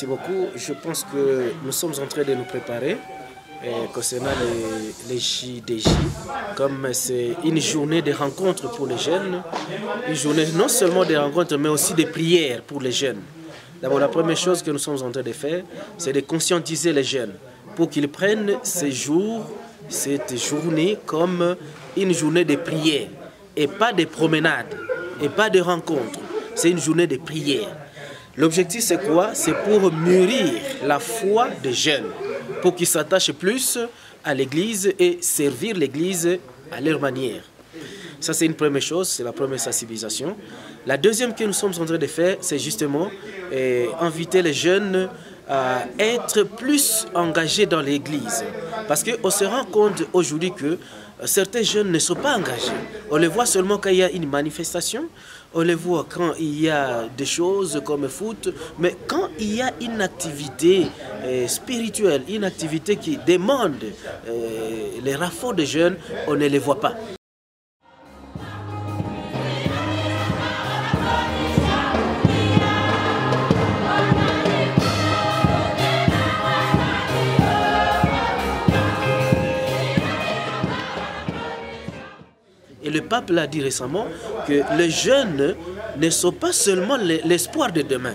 Merci beaucoup. Je pense que nous sommes en train de nous préparer concernant les JDJ, comme c'est une journée de rencontres pour les jeunes, une journée non seulement de rencontres, mais aussi de prières pour les jeunes. D'abord, la première chose que nous sommes en train de faire, c'est de conscientiser les jeunes pour qu'ils prennent ces jours, cette journée comme une journée de prière et pas de promenade et pas de rencontres. C'est une journée de prière. L'objectif, c'est quoi? C'est pour mûrir la foi des jeunes, pour qu'ils s'attachent plus à l'Église et servir l'Église à leur manière. Ça, c'est une première chose, c'est la première sensibilisation. La deuxième que nous sommes en train de faire, c'est justement inviter les jeunes à être plus engagés dans l'Église. Parce qu'on se rend compte aujourd'hui que certains jeunes ne sont pas engagés. On les voit seulement quand il y a une manifestation, on les voit quand il y a des choses comme le foot, mais quand il y a une activité spirituelle, une activité qui demande les renforts des jeunes, on ne les voit pas. Et le pape l'a dit récemment que les jeunes ne sont pas seulement l'espoir de demain,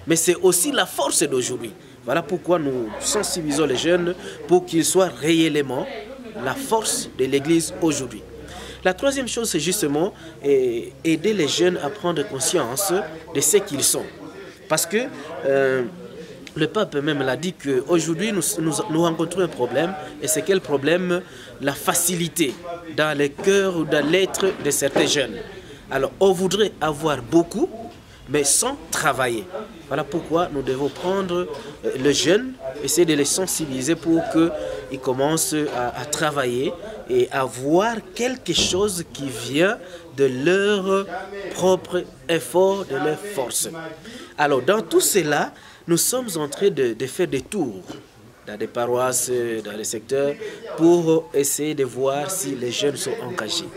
mais c'est aussi la force d'aujourd'hui. Voilà pourquoi nous sensibilisons les jeunes pour qu'ils soient réellement la force de l'Église aujourd'hui. La troisième chose, c'est justement aider les jeunes à prendre conscience de ce qu'ils sont. Parce que le pape même l'a dit qu'aujourd'hui, nous rencontrons un problème. Et c'est quel problème? La facilité dans le cœur ou dans l'être de certains jeunes. Alors, on voudrait avoir beaucoup, mais sans travailler. Voilà pourquoi nous devons prendre les jeunes, essayer de les sensibiliser pour qu'ils commencent à travailler et à voir quelque chose qui vient de leur propre effort, de leur force. Alors, dans tout cela, nous sommes en train de faire des tours dans des paroisses, dans les secteurs, pour essayer de voir si les jeunes sont engagés.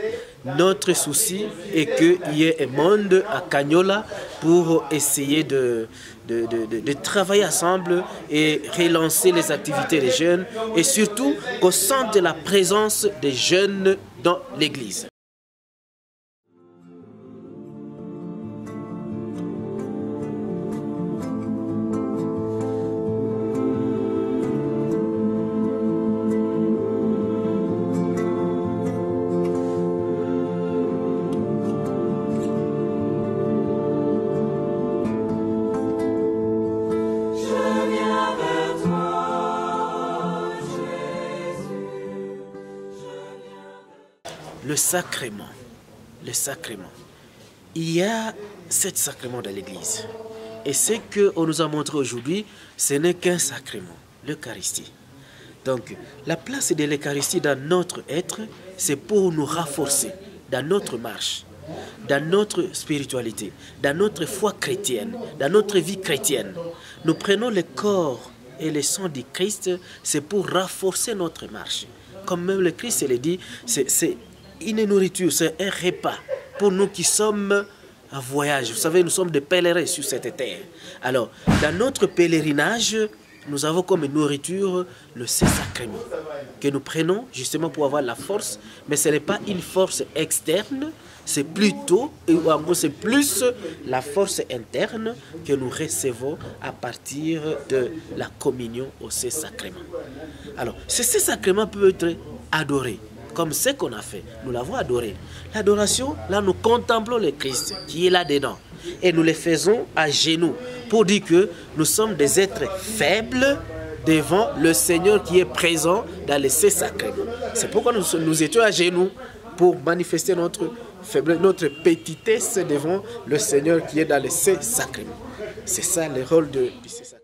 Notre souci est qu'il y ait un monde à Cagnola pour essayer de travailler ensemble et relancer les activités des jeunes et surtout qu'on sente la présence des jeunes dans l'Église. Le sacrement, le sacrement. Il y a 7 sacrements dans l'Église. Et ce qu'on nous a montré aujourd'hui, ce n'est qu'un sacrement, l'Eucharistie. Donc, la place de l'Eucharistie dans notre être, c'est pour nous renforcer dans notre marche, dans notre spiritualité, dans notre foi chrétienne, dans notre vie chrétienne. Nous prenons le corps et le sang du Christ, c'est pour renforcer notre marche. Comme même le Christ le dit, c'est une nourriture, c'est un repas pour nous qui sommes en voyage. Vous savez, nous sommes des pèlerins sur cette terre. Alors, dans notre pèlerinage, nous avons comme nourriture le Saint-Sacrement que nous prenons justement pour avoir la force, mais ce n'est pas une force externe, c'est plutôt, ou en gros, c'est plus la force interne que nous recevons à partir de la communion au Saint-Sacrement. Alors, ce Saint-Sacrement peut être adoré. Comme ce qu'on a fait, nous l'avons adoré. L'adoration, là, nous contemplons le Christ qui est là-dedans. Et nous le faisons à genoux pour dire que nous sommes des êtres faibles devant le Seigneur qui est présent dans le Saint-Sacrement. C'est pourquoi nous étions à genoux pour manifester notre faiblesse, notre petitesse devant le Seigneur qui est dans le Saint-Sacrement. C'est ça le rôle du Saint-Sacrement.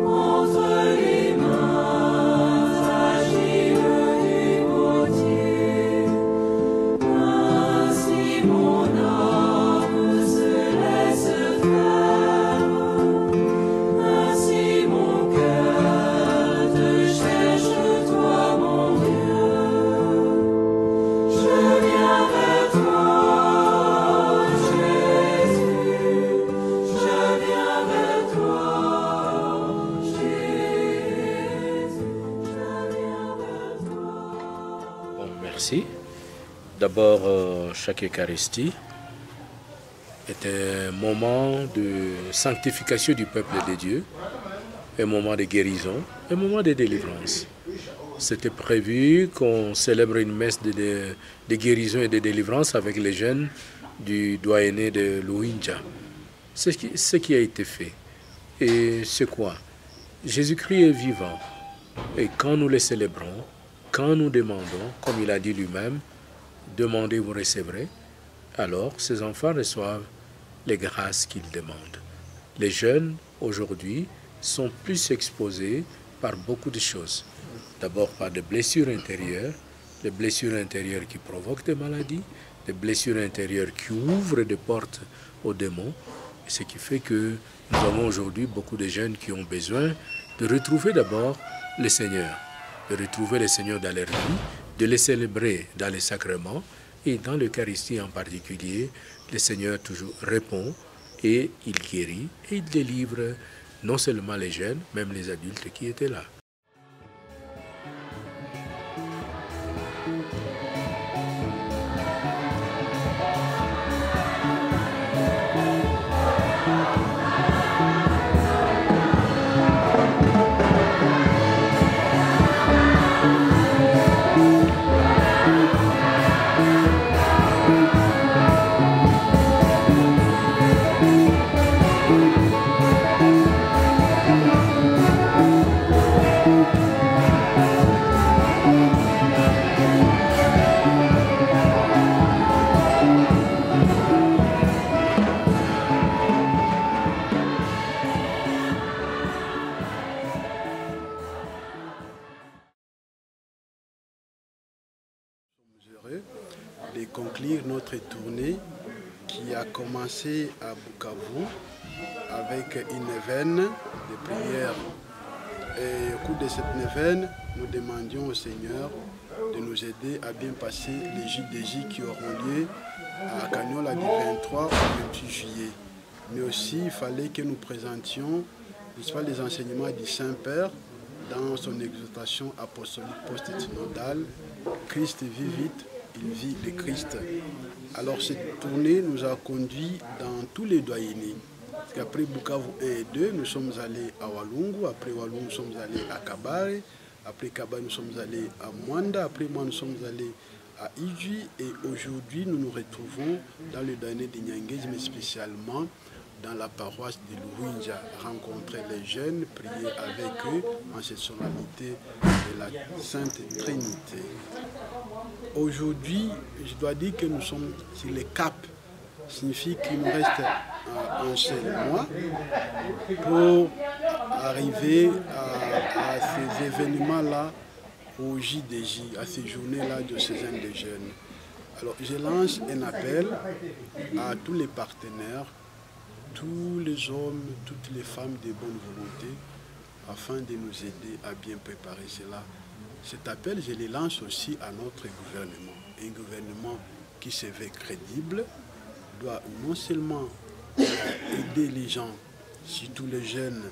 Entre les mains agiles du potier. merci. D'abord, chaque Eucharistie est un moment de sanctification du peuple de Dieu, un moment de guérison, un moment de délivrance. C'était prévu qu'on célèbre une messe de guérison et de délivrance avec les jeunes du doyenné de Luinja. C'est ce qui a été fait. Et c'est quoi? Jésus-Christ est vivant. Et quand nous le célébrons, quand nous demandons, comme il a dit lui-même, demandez, vous recevrez, alors ces enfants reçoivent les grâces qu'ils demandent. Les jeunes, aujourd'hui, sont plus exposés par beaucoup de choses. D'abord par des blessures intérieures qui provoquent des maladies, des blessures intérieures qui ouvrent des portes aux démons. Ce qui fait que nous avons aujourd'hui beaucoup de jeunes qui ont besoin de retrouver d'abord le Seigneur, de retrouver le Seigneur dans leur vie, de les célébrer dans les sacrements et dans l'Eucharistie en particulier. Le Seigneur toujours répond et il guérit et il délivre non seulement les jeunes, même les adultes qui étaient là. De conclure notre tournée qui a commencé à Bukavu avec une neuvaine de prière. Et au cours de cette neuvaine, nous demandions au Seigneur de nous aider à bien passer les JDJ qui auront lieu à Cagnola du 23 au 28 juillet. Mais aussi, il fallait que nous présentions les enseignements du Saint-Père dans son exhortation apostolique post-synodale. Christ vit vite, il vit le Christ. Alors cette tournée nous a conduits dans tous les doyennés. Parce qu'après Bukavu 1 et 2, nous sommes allés à Walungu, après Walungu, nous sommes allés à Kabare, après Kabare, nous sommes allés à Mwanda, après moi, nous sommes allés à Ijui, et aujourd'hui, nous nous retrouvons dans le doyenné de Nyangezi, mais spécialement dans la paroisse de Luinja, rencontrer les jeunes, prier avec eux en cette solennité de la Sainte Trinité. Aujourd'hui, je dois dire que nous sommes sur le cap. Ça signifie qu'il nous reste un seul mois pour arriver à ces événements-là, au JDJ, à ces journées-là de ces des jeunes. Alors, je lance un appel à tous les partenaires, tous les hommes, toutes les femmes de bonne volonté, afin de nous aider à bien préparer cela. Cet appel, je le lance aussi à notre gouvernement. Un gouvernement qui se veut crédible doit non seulement aider les gens, surtout les jeunes,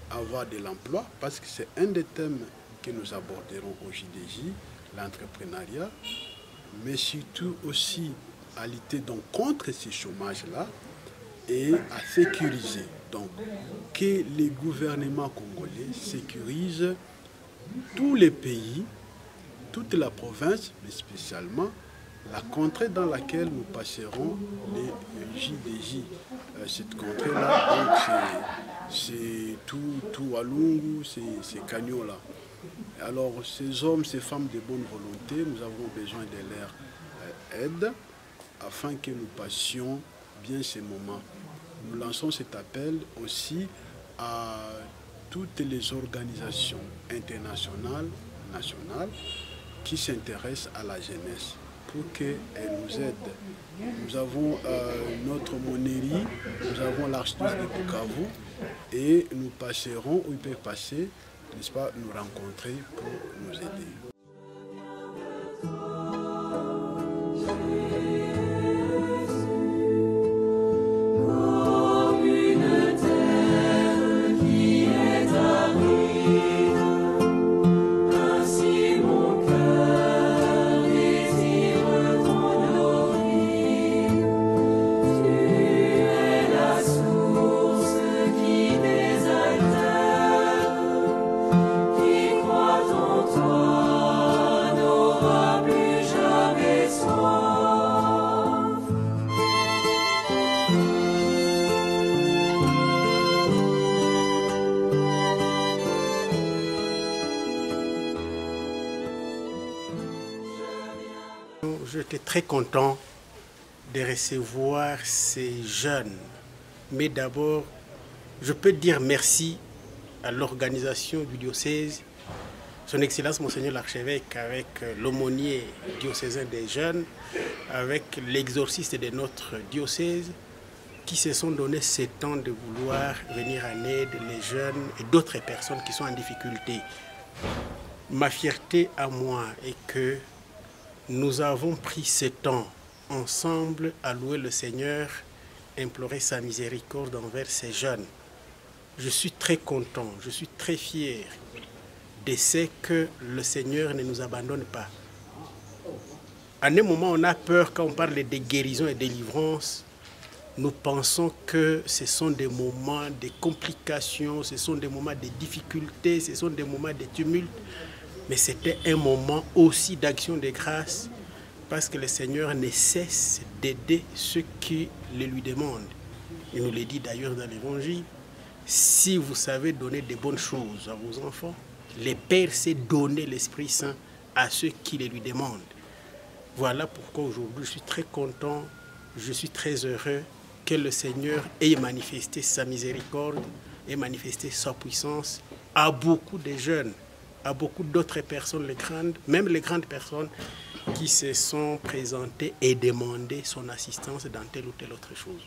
à avoir de l'emploi, parce que c'est un des thèmes que nous aborderons au JDJ, l'entrepreneuriat, mais surtout aussi à lutter donc contre ces chômages-là et à sécuriser. Donc, que les gouvernements congolais sécurisent tous les pays, toute la province, mais spécialement la contrée dans laquelle nous passerons les JDJ. Cette contrée-là, c'est tout Walungu, c'est Cagnola. Alors, ces hommes, ces femmes de bonne volonté, nous avons besoin de leur aide afin que nous passions bien ces moments. Nous lançons cet appel aussi à toutes les organisations internationales, nationales, qui s'intéressent à la jeunesse pour qu'elles nous aident. Nous avons notre monnerie, nous avons l'archdiocèse de Bukavu et nous passerons, ou ils peuvent passer, n'est-ce pas, nous rencontrer pour nous aider. j'étais très content de recevoir ces jeunes. Mais d'abord, je peux dire merci à l'organisation du diocèse, Son Excellence Monseigneur l'Archevêque, avec l'aumônier diocésain des jeunes, avec l'exorciste de notre diocèse, qui se sont donné ce temps de vouloir venir en aide les jeunes et d'autres personnes qui sont en difficulté. Ma fierté à moi est que nous avons pris ce temps ensemble à louer le Seigneur, implorer sa miséricorde envers ces jeunes. Je suis très content, je suis très fier de ce que le Seigneur ne nous abandonne pas. À un moment, on a peur quand on parle de guérison et de délivrance. Nous pensons que ce sont des moments de complications, ce sont des moments de difficultés, ce sont des moments de tumulte. Mais c'était un moment aussi d'action de grâce parce que le Seigneur ne cesse d'aider ceux qui le lui demandent. Il nous le dit d'ailleurs dans l'Évangile. Si vous savez donner de bonnes choses à vos enfants, le Père sait donner l'Esprit Saint à ceux qui le lui demandent. Voilà pourquoi aujourd'hui je suis très content, je suis très heureux que le Seigneur ait manifesté sa miséricorde, ait manifesté sa puissance à beaucoup de jeunes, à beaucoup d'autres personnes, même les grandes personnes qui se sont présentées et demandé son assistance dans telle ou telle autre chose.